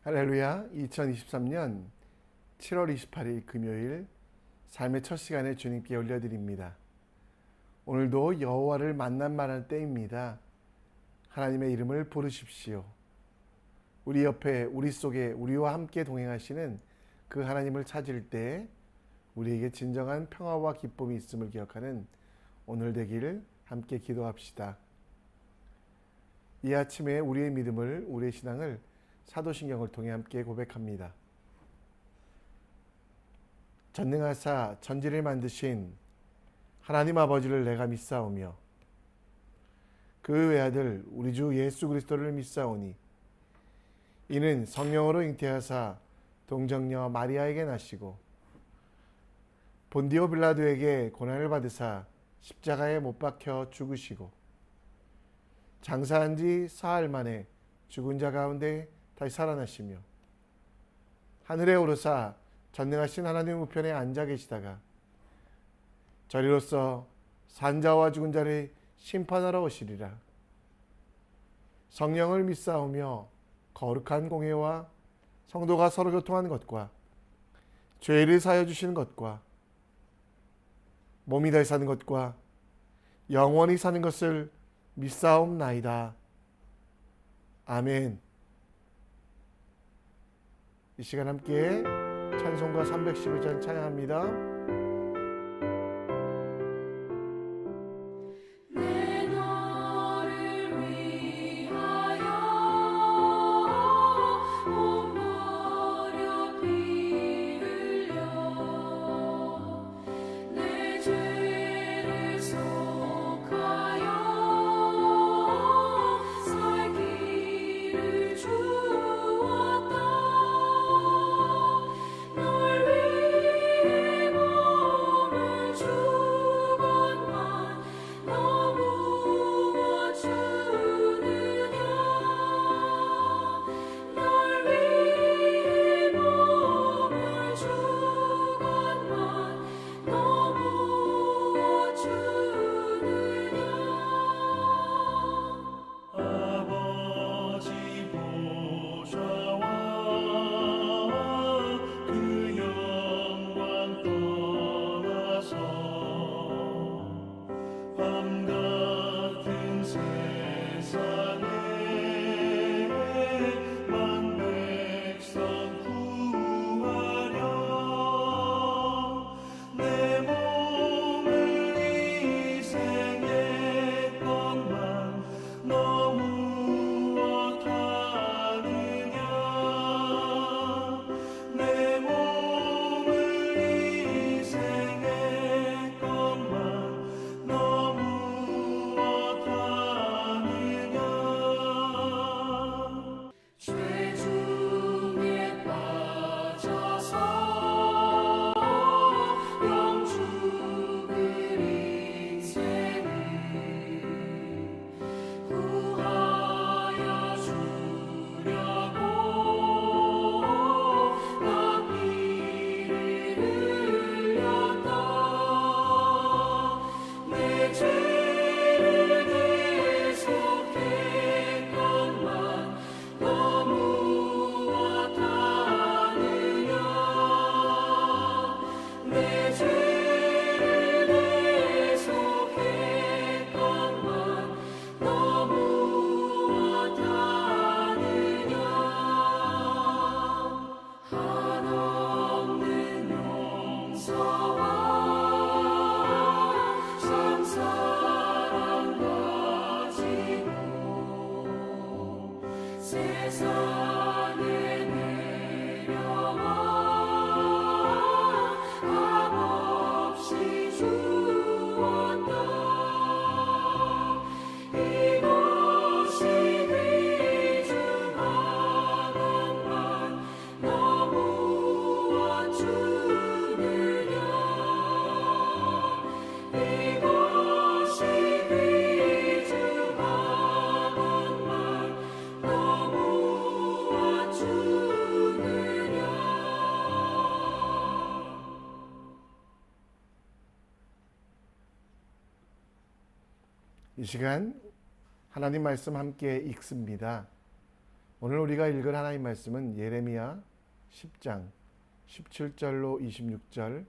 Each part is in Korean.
할렐루야. 2023년 7월 28일 금요일 삶의 첫 시간에 주님께 올려드립니다. 오늘도 여호와를 만난 때입니다. 하나님의 이름을 부르십시오. 우리 옆에, 우리 속에 우리와 함께 동행하시는 그 하나님을 찾을 때 우리에게 진정한 평화와 기쁨이 있음을 기억하는 오늘 되기를 함께 기도합시다. 이 아침에 우리의 믿음을, 우리의 신앙을 사도신경을 통해 함께 고백합니다. 전능하사 천지를 만드신 하나님 아버지를 내가 믿사오며 그 외아들 우리 주 예수 그리스도를 믿사오니 이는 성령으로 잉태하사 동정녀 마리아에게 나시고 본디오 빌라도에게 고난을 받으사 십자가에 못 박혀 죽으시고 장사한 지 사흘 만에 죽은 자 가운데 다시 살아나시며 하늘에 오르사 전능하신 하나님 우편에 앉아 계시다가 저리로서 산자와 죽은 자를 심판하러 오시리라. 성령을 믿사오며 거룩한 공회와 성도가 서로 교통하는 것과 죄를 사하여 주시는 것과 몸이 다시 사는 것과 영원히 사는 것을 믿사옵나이다. 아멘. 이 시간 함께 찬송가 311장 찬양합니다. 이 시간 하나님 말씀 함께 읽습니다. 오늘 우리가 읽을 하나님 말씀은 예레미야 10장 17절로 26절,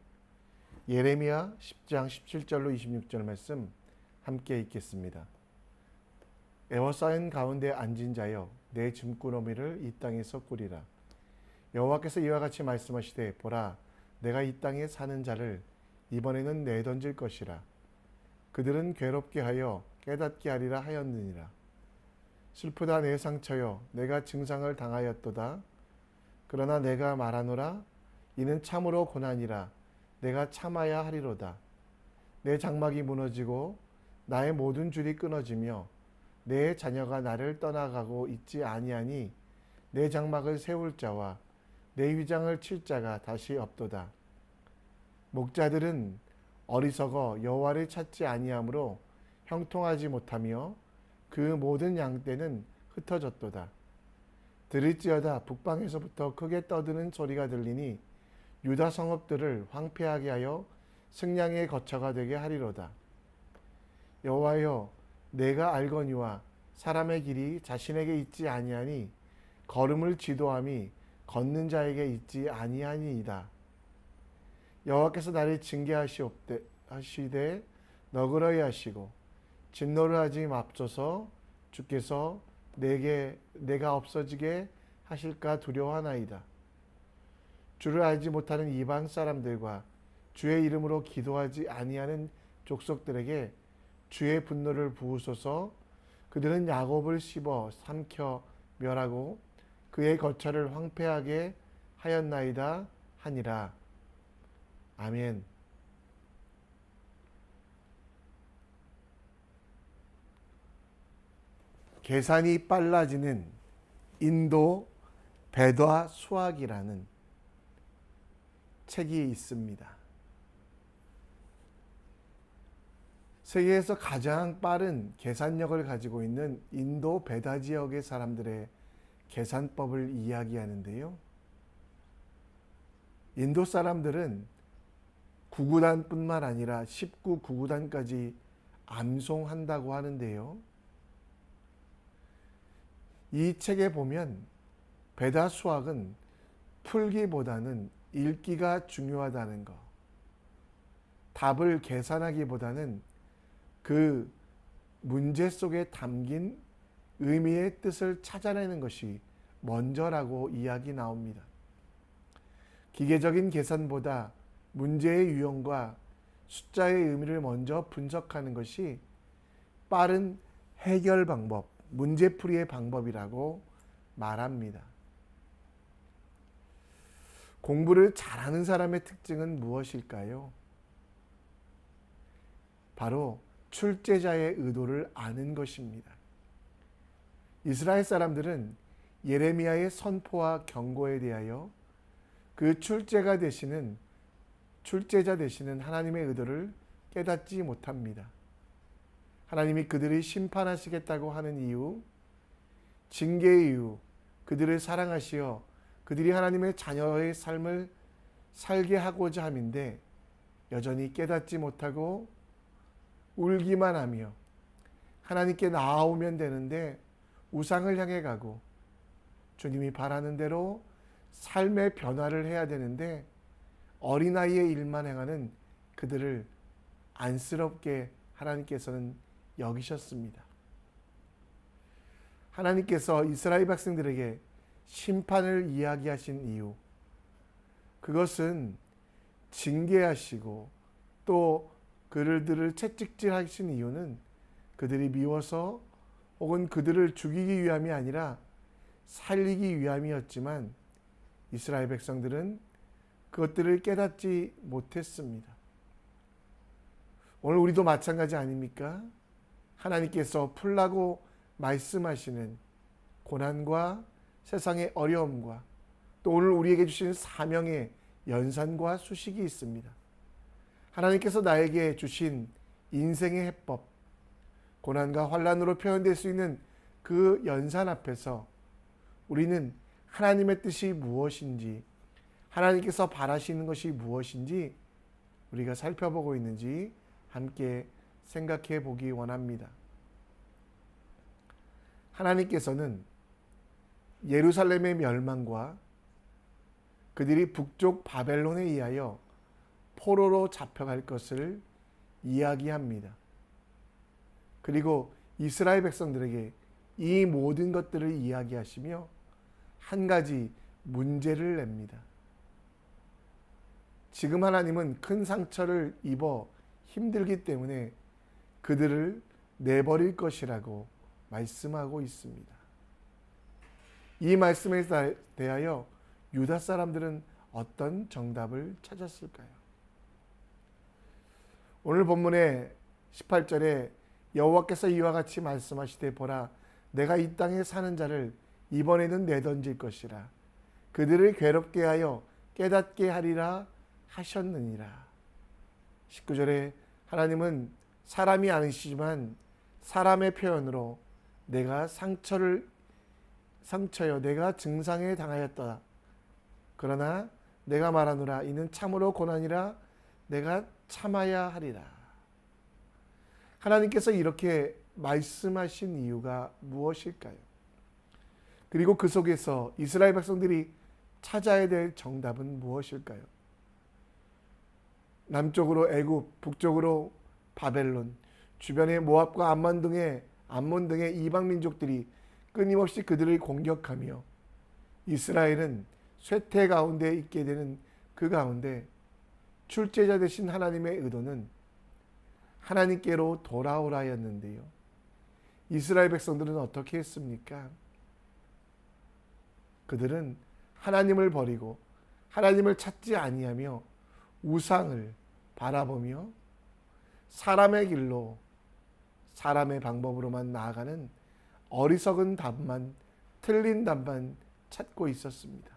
예레미야 10장 17절로 26절 말씀 함께 읽겠습니다. 에워싸인 가운데 앉은 자여, 내 짐꾸러미를 이 땅에서 꾸리라. 여호와께서 이와 같이 말씀하시되, 보라, 내가 이 땅에 사는 자를 이번에는 내던질 것이라. 그들은 괴롭게 하여 깨닫게 하리라 하였느니라. 슬프다 내 상처여, 내가 증상을 당하였도다. 그러나 내가 말하노라. 이는 참으로 고난이라. 내가 참아야 하리로다. 내 장막이 무너지고 나의 모든 줄이 끊어지며 내 자녀가 나를 떠나가고 있지 아니하니 내 장막을 세울 자와 내 휘장을 칠 자가 다시 없도다. 목자들은 어리석어 여호와를 찾지 아니하므로 형통하지 못하며 그 모든 양떼는 흩어졌도다. 들을지어다 북방에서부터 크게 떠드는 소리가 들리니 유다 성읍들을 황폐하게 하여 승량의 거처가 되게 하리로다. 여호와여, 내가 알거니와 사람의 길이 자신에게 있지 아니하니 걸음을 지도함이 걷는 자에게 있지 아니하니이다. 여호와께서 나를 징계하시되 너그러이 하시고 진노를 하지 맙소서. 주께서 내가 없어지게 하실까 두려워하나이다. 주를 알지 못하는 이방 사람들과 주의 이름으로 기도하지 아니하는 족속들에게 주의 분노를 부으소서. 그들은 야곱을 씹어 삼켜 멸하고 그의 거처를 황폐하게 하였나이다 하니라. 아멘. 계산이 빨라지는 인도 배다 수학이라는 책이 있습니다. 세계에서 가장 빠른 계산력을 가지고 있는 인도 배다 지역의 사람들의 계산법을 이야기하는데요. 인도 사람들은 9구단뿐만 아니라 19구구단까지 암송한다고 하는데요. 이 책에 보면 배다 수학은 풀기보다는 읽기가 중요하다는 것, 답을 계산하기보다는 그 문제 속에 담긴 의미의 뜻을 찾아내는 것이 먼저라고 이야기 나옵니다. 기계적인 계산보다 문제의 유형과 숫자의 의미를 먼저 분석하는 것이 빠른 해결 방법, 문제풀이의 방법이라고 말합니다. 공부를 잘하는 사람의 특징은 무엇일까요? 바로 출제자의 의도를 아는 것입니다. 이스라엘 사람들은 예레미야의 선포와 경고에 대하여 그 출제자 되시는 하나님의 의도를 깨닫지 못합니다. 하나님이 그들을 심판하시겠다고 하는 이유, 징계의 이유, 그들을 사랑하시어 그들이 하나님의 자녀의 삶을 살게 하고자 함인데 여전히 깨닫지 못하고 울기만 하며 하나님께 나아오면 되는데 우상을 향해 가고 주님이 바라는 대로 삶의 변화를 해야 되는데 어린아이의 일만 행하는 그들을 안쓰럽게 하나님께서는 여기셨습니다. 하나님께서 이스라엘 백성들에게 심판을 이야기하신 이유, 그것은 징계하시고 또 그들을 채찍질하신 이유는 그들이 미워서 혹은 그들을 죽이기 위함이 아니라 살리기 위함이었지만 이스라엘 백성들은 그것들을 깨닫지 못했습니다. 오늘 우리도 마찬가지 아닙니까? 하나님께서 풀라고 말씀하시는 고난과 세상의 어려움과 또 오늘 우리에게 주신 사명의 연산과 수식이 있습니다. 하나님께서 나에게 주신 인생의 해법, 고난과 환난으로 표현될 수 있는 그 연산 앞에서 우리는 하나님의 뜻이 무엇인지, 하나님께서 바라시는 것이 무엇인지 우리가 살펴보고 있는지 함께 생각해 보기 원합니다. 하나님께서는 예루살렘의 멸망과 그들이 북쪽 바벨론에 의하여 포로로 잡혀갈 것을 이야기합니다. 그리고 이스라엘 백성들에게 이 모든 것들을 이야기하시며 한 가지 문제를 냅니다. 지금 하나님은 큰 상처를 입어 힘들기 때문에 그들을 내버릴 것이라고 말씀하고 있습니다. 이 말씀에 대하여 유다 사람들은 어떤 정답을 찾았을까요? 오늘 본문의 18절에 여호와께서 이와 같이 말씀하시되 보라 내가 이 땅에 사는 자를 이번에는 내던질 것이라 그들을 괴롭게 하여 깨닫게 하리라 하셨느니라. 19절에 하나님은 사람이 아니시지만 사람의 표현으로 내가 상처여 내가 증상에 당하였다. 그러나 내가 말하노라 이는 참으로 고난이라 내가 참아야 하리라. 하나님께서 이렇게 말씀하신 이유가 무엇일까요? 그리고 그 속에서 이스라엘 백성들이 찾아야 될 정답은 무엇일까요? 남쪽으로 애굽, 북쪽으로 바벨론, 주변의 모압과 암몬 등의 이방 민족들이 끊임없이 그들을 공격하며 이스라엘은 쇠퇴 가운데 있게 되는 그 가운데 출제자 되신 하나님의 의도는 하나님께로 돌아오라였는데요. 이스라엘 백성들은 어떻게 했습니까? 그들은 하나님을 버리고 하나님을 찾지 아니하며 우상을 바라보며 사람의 길로 사람의 방법으로만 나아가는 어리석은 답만 틀린 답만 찾고 있었습니다.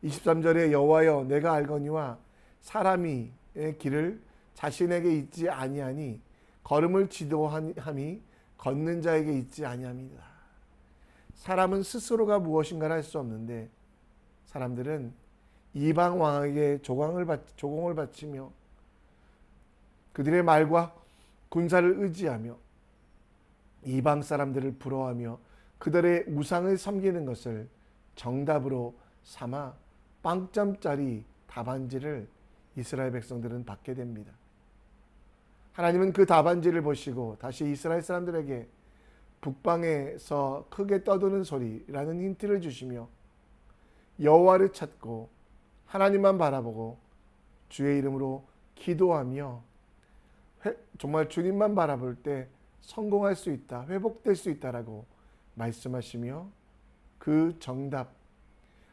23절에 여호와여 내가 알거니와 사람이 길을 자신에게 있지 아니하니 걸음을 지도함이 걷는 자에게 있지 아니함이다. 사람은 스스로가 무엇인가를 할 수 없는데 사람들은 이방 왕에게 조공을 바치며 그들의 말과 군사를 의지하며 이방 사람들을 부러워하며 그들의 우상을 섬기는 것을 정답으로 삼아 빵점짜리 답안지를 이스라엘 백성들은 받게 됩니다. 하나님은 그 답안지를 보시고 다시 이스라엘 사람들에게 북방에서 크게 떠드는 소리라는 힌트를 주시며 여호와를 찾고 하나님만 바라보고 주의 이름으로 기도하며 정말 주님만 바라볼 때 성공할 수 있다, 회복될 수 있다라고 말씀하시며 그 정답,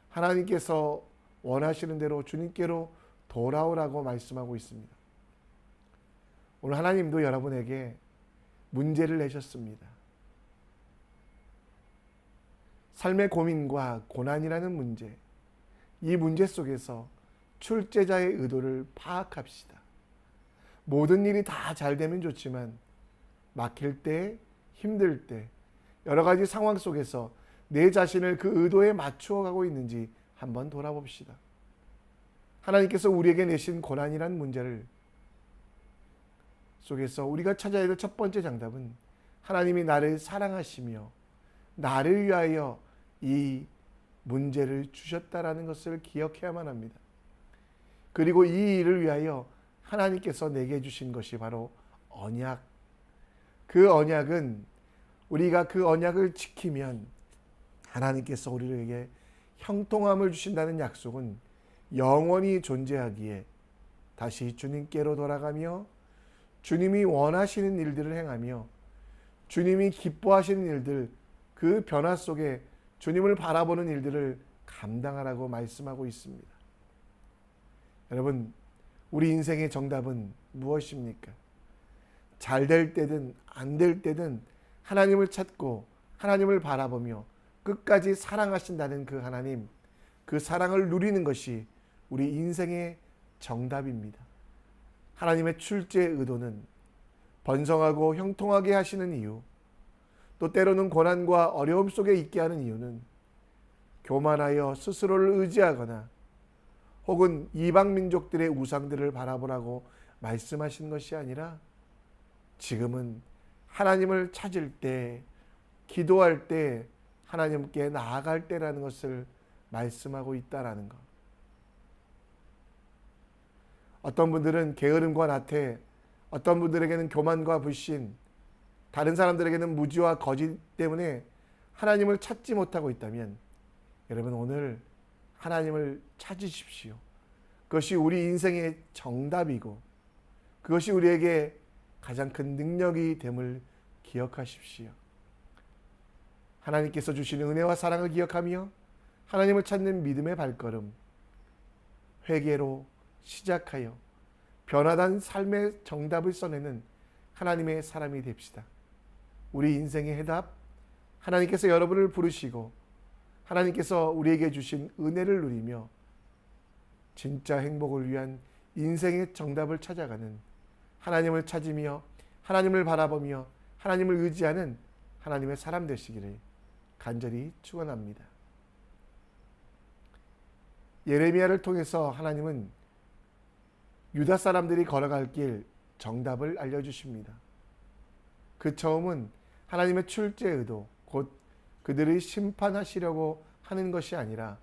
하나님께서 원하시는 대로 주님께로 돌아오라고 말씀하고 있습니다. 오늘 하나님도 여러분에게 문제를 내셨습니다. 삶의 고민과 고난이라는 문제, 이 문제 속에서 출제자의 의도를 파악합시다. 모든 일이 다 잘 되면 좋지만 막힐 때, 힘들 때, 여러 가지 상황 속에서 내 자신을 그 의도에 맞추어 가고 있는지 한번 돌아봅시다. 하나님께서 우리에게 내신 고난이란 문제를 속에서 우리가 찾아야 될 첫 번째 정답은 하나님이 나를 사랑하시며 나를 위하여 이 문제를 주셨다라는 것을 기억해야만 합니다. 그리고 이 일을 위하여 하나님께서 내게 주신 것이 바로 언약. 그 언약은 우리가 그 언약을 지키면 하나님께서 우리에게 형통함을 주신다는 약속은 영원히 존재하기에 다시 주님께로 돌아가며 주님이 원하시는 일들을 행하며 주님이 기뻐하시는 일들, 그 변화 속에 주님을 바라보는 일들을 감당하라고 말씀하고 있습니다. 여러분, 우리 인생의 정답은 무엇입니까? 잘 될 때든 안 될 때든 하나님을 찾고 하나님을 바라보며 끝까지 사랑하신다는 그 하나님, 그 사랑을 누리는 것이 우리 인생의 정답입니다. 하나님의 출제의 의도는 번성하고 형통하게 하시는 이유, 또 때로는 고난과 어려움 속에 있게 하는 이유는 교만하여 스스로를 의지하거나 혹은 이방 민족들의 우상들을 바라보라고 말씀하신 것이 아니라 지금은 하나님을 찾을 때 기도할 때 하나님께 나아갈 때라는 것을 말씀하고 있다라는 것. 어떤 분들은 게으름과 나태, 어떤 분들에게는 교만과 불신, 다른 사람들에게는 무지와 거짓 때문에 하나님을 찾지 못하고 있다면 여러분 오늘 하나님을 찾으십시오. 그것이 우리 인생의 정답이고 그것이 우리에게 가장 큰 능력이 됨을 기억하십시오. 하나님께서 주시는 은혜와 사랑을 기억하며 하나님을 찾는 믿음의 발걸음, 회개로 시작하여 변화된 삶의 정답을 써내는 하나님의 사람이 됩시다. 우리 인생의 해답, 하나님께서 여러분을 부르시고 하나님께서 우리에게 주신 은혜를 누리며 진짜 행복을 위한 인생의 정답을 찾아가는, 하나님을 찾으며 하나님을 바라보며 하나님을 의지하는 하나님의 사람 되시기를 간절히 축원합니다. 예레미야를 통해서 하나님은 유다 사람들이 걸어갈 길 정답을 알려주십니다. 그 처음은 하나님의 출제 의도, 곧 그들을 심판하시려고 하는 것이 아니라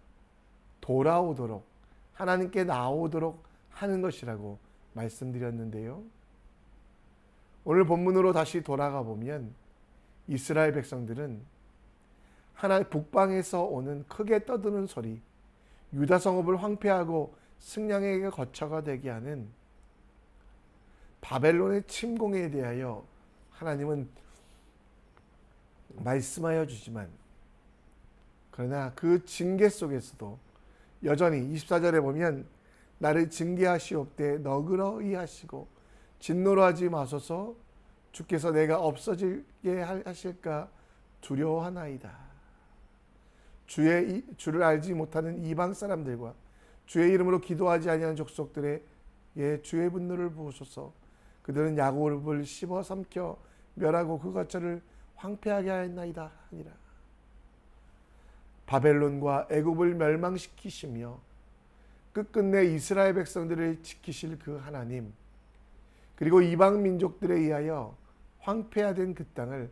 돌아오도록, 하나님께 나오도록 하는 것이라고 말씀드렸는데요. 오늘 본문으로 다시 돌아가 보면 이스라엘 백성들은 하나님 북방에서 오는 크게 떠드는 소리, 유다 성읍을 황폐하고 승냥에게 거처가 되게 하는 바벨론의 침공에 대하여 하나님은 말씀하여 주지만, 그러나 그 징계 속에서도 여전히 24절에 보면 나를 징계하시옵되 너그러이 하시고 진노로 하지 마소서, 주께서 내가 없어지게 하실까 두려워하나이다. 주를 알지 못하는 이방 사람들과 주의 이름으로 기도하지 아니하는 족속들에게 주의 분노를 부으소서. 그들은 야곱을 씹어 삼켜 멸하고 그 거처를 황폐하게 하였나이다 하니라. 바벨론과 애굽을 멸망시키시며 끝끝내 이스라엘 백성들을 지키실 그 하나님, 그리고 이방 민족들에 의하여 황폐화된 그 땅을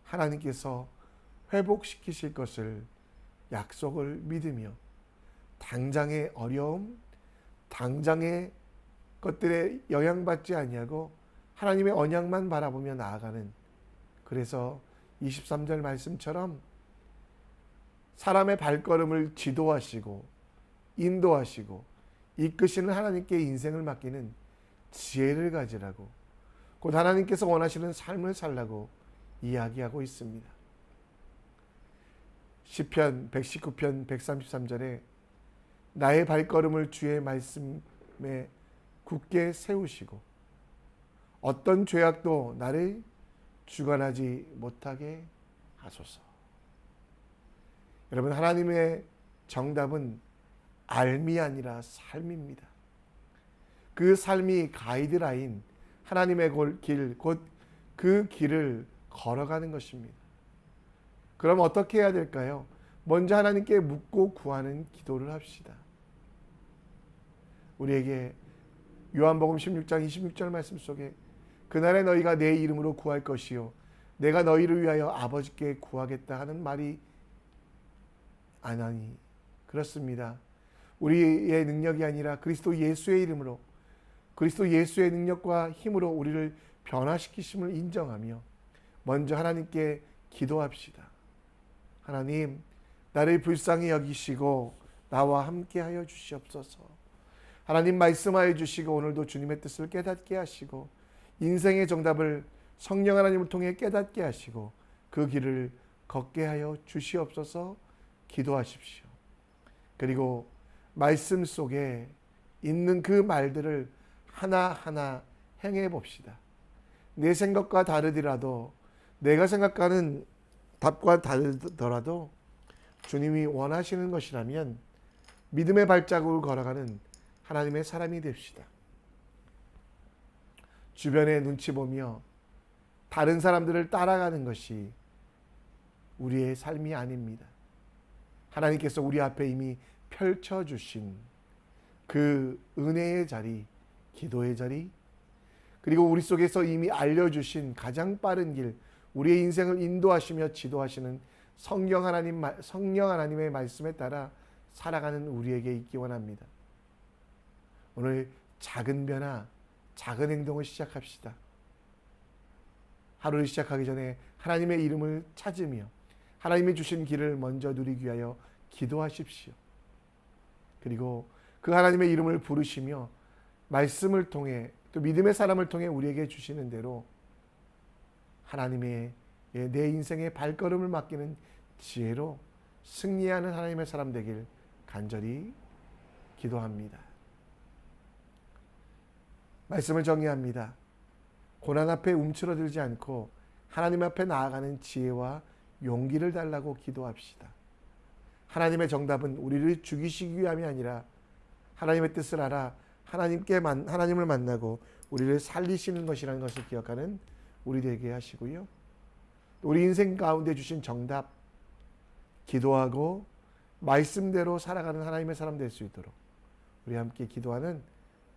하나님께서 회복시키실 것을 약속을 믿으며 당장의 어려움, 당장의 것들에 영향받지 아니하고 하나님의 언약만 바라보며 나아가는, 그래서 23절 말씀처럼 사람의 발걸음을 지도하시고 인도하시고 이끄시는 하나님께 인생을 맡기는 지혜를 가지라고, 곧 하나님께서 원하시는 삶을 살라고 이야기하고 있습니다. 시편 119편 133절에 나의 발걸음을 주의 말씀에 굳게 세우시고 어떤 죄악도 나를 주관하지 못하게 하소서. 여러분, 하나님의 정답은 알미 아니라 삶입니다. 그 삶이 가이드라인, 하나님의 길, 곧 그 길을 걸어가는 것입니다. 그럼 어떻게 해야 될까요? 먼저 하나님께 묻고 구하는 기도를 합시다. 우리에게 요한복음 16장 26절 말씀 속에 그날에 너희가 내 이름으로 구할 것이요 내가 너희를 위하여 아버지께 구하겠다 하는 말이 아나니, 그렇습니다. 우리의 능력이 아니라 그리스도 예수의 이름으로, 그리스도 예수의 능력과 힘으로 우리를 변화시키심을 인정하며 먼저 하나님께 기도합시다. 하나님, 나를 불쌍히 여기시고 나와 함께하여 주시옵소서. 하나님, 말씀하여 주시고 오늘도 주님의 뜻을 깨닫게 하시고 인생의 정답을 성령 하나님을 통해 깨닫게 하시고 그 길을 걷게 하여 주시옵소서. 기도하십시오. 그리고 말씀 속에 있는 그 말들을 하나하나 행해 봅시다. 내 생각과 다르더라도, 내가 생각하는 답과 다르더라도 주님이 원하시는 것이라면 믿음의 발자국을 걸어가는 하나님의 사람이 됩시다. 주변의 눈치 보며 다른 사람들을 따라가는 것이 우리의 삶이 아닙니다. 하나님께서 우리 앞에 이미 펼쳐주신 그 은혜의 자리, 기도의 자리, 그리고 우리 속에서 이미 알려주신 가장 빠른 길, 우리의 인생을 인도하시며 지도하시는 성령 하나님의 말씀에 따라 살아가는 우리에게 있기 원합니다. 오늘 작은 변화, 작은 행동을 시작합시다. 하루를 시작하기 전에 하나님의 이름을 찾으며 하나님이 주신 길을 먼저 누리기 위하여 기도하십시오. 그리고 그 하나님의 이름을 부르시며 말씀을 통해 또 믿음의 사람을 통해 우리에게 주시는 대로 하나님의 내 인생의 발걸음을 맡기는 지혜로 승리하는 하나님의 사람 되길 간절히 기도합니다. 말씀을 정리합니다. 고난 앞에 움츠러들지 않고 하나님 앞에 나아가는 지혜와 용기를 달라고 기도합시다. 하나님의 정답은 우리를 죽이시기 위함이 아니라 하나님의 뜻을 알아 하나님을 만나고 우리를 살리시는 것이라는 것을 기억하는 우리 되게 하시고요. 우리 인생 가운데 주신 정답, 기도하고 말씀대로 살아가는 하나님의 사람 될 수 있도록 우리 함께 기도하는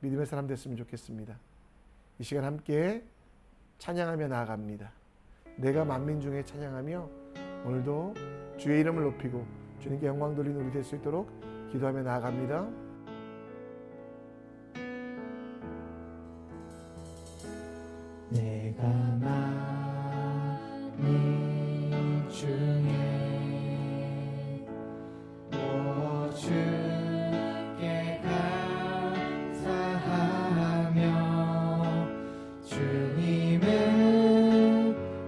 믿음의 사람 됐으면 좋겠습니다. 이 시간 함께 찬양하며 나아갑니다. 내가 만민 중에 찬양하며 오늘도 주의 이름을 높이고 주님께 영광 돌리는 우리 될 수 있도록 기도하며 나아갑니다. 내가 만민 중에 주께 감사하며 주님을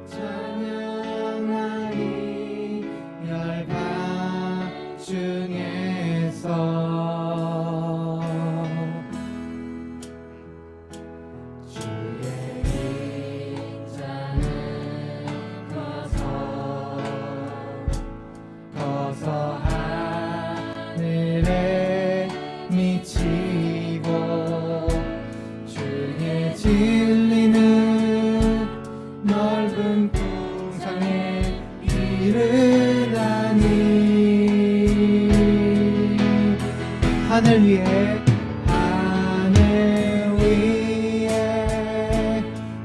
찬양하리 열방 중에서 진리는 넓은 풍성에 이르다니 하늘 위에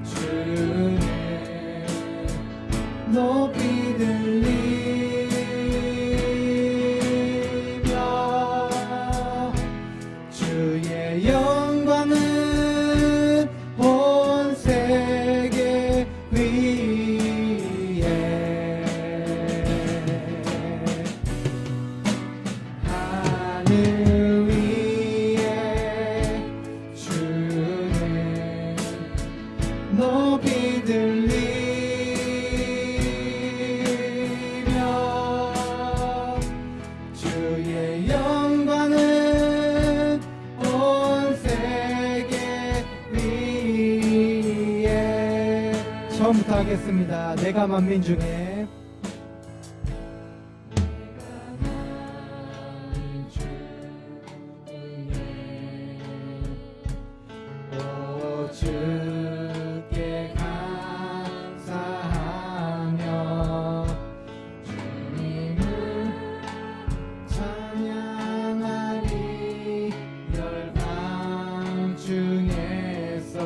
주는 높이 들리며 주의 영광은 높이 들리며 주의 영광은 온 세계 위에 처음부터 하겠습니다. 내가 만민 중에 주께 감사하며 주님을 찬양하리 열방 중에서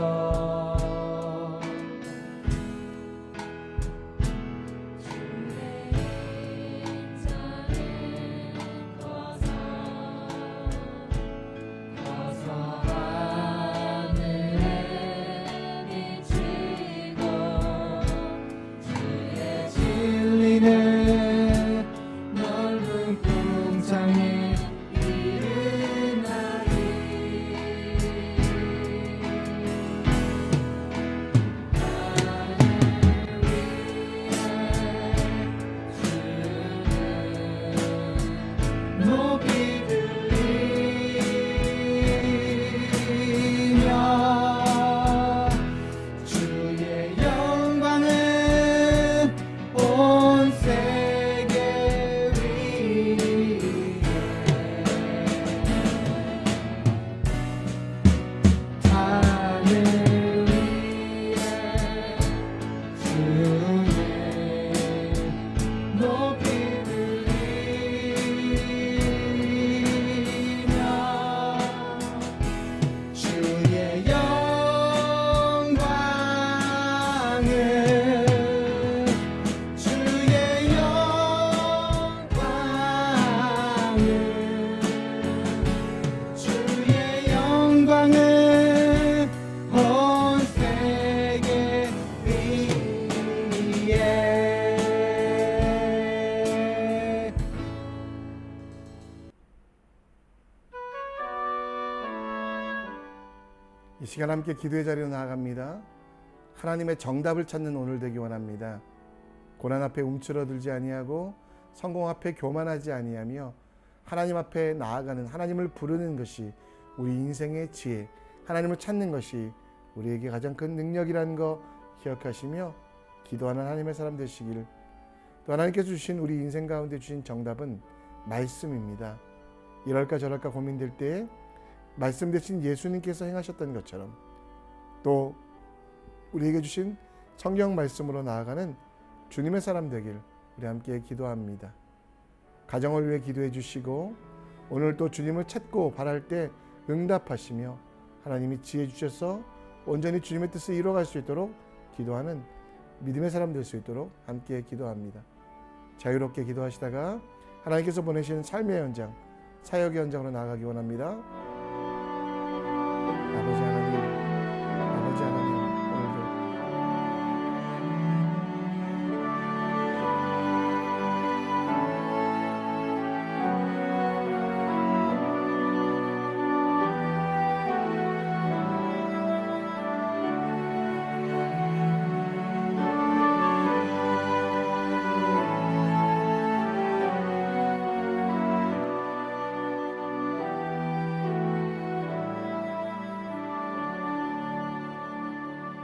이 시간 함께 기도의 자리로 나아갑니다. 하나님의 정답을 찾는 오늘 되기 원합니다. 고난 앞에 움츠러들지 아니하고 성공 앞에 교만하지 아니하며 하나님 앞에 나아가는, 하나님을 부르는 것이 우리 인생의 지혜, 하나님을 찾는 것이 우리에게 가장 큰 능력이라는 거 기억하시며 기도하는 하나님의 사람 되시길. 또 하나님께서 주신 우리 인생 가운데 주신 정답은 말씀입니다. 이럴까 저럴까 고민될 때 말씀 대신 예수님께서 행하셨던 것처럼 또 우리에게 주신 성경 말씀으로 나아가는 주님의 사람 되길 우리 함께 기도합니다. 가정을 위해 기도해 주시고 오늘 또 주님을 찾고 바랄 때 응답하시며 하나님이 지혜 주셔서 온전히 주님의 뜻을 이루어갈 수 있도록 기도하는 믿음의 사람 될 수 있도록 함께 기도합니다. 자유롭게 기도하시다가 하나님께서 보내시는 삶의 현장, 사역의 현장으로 나아가기 원합니다. 아버지 하나님,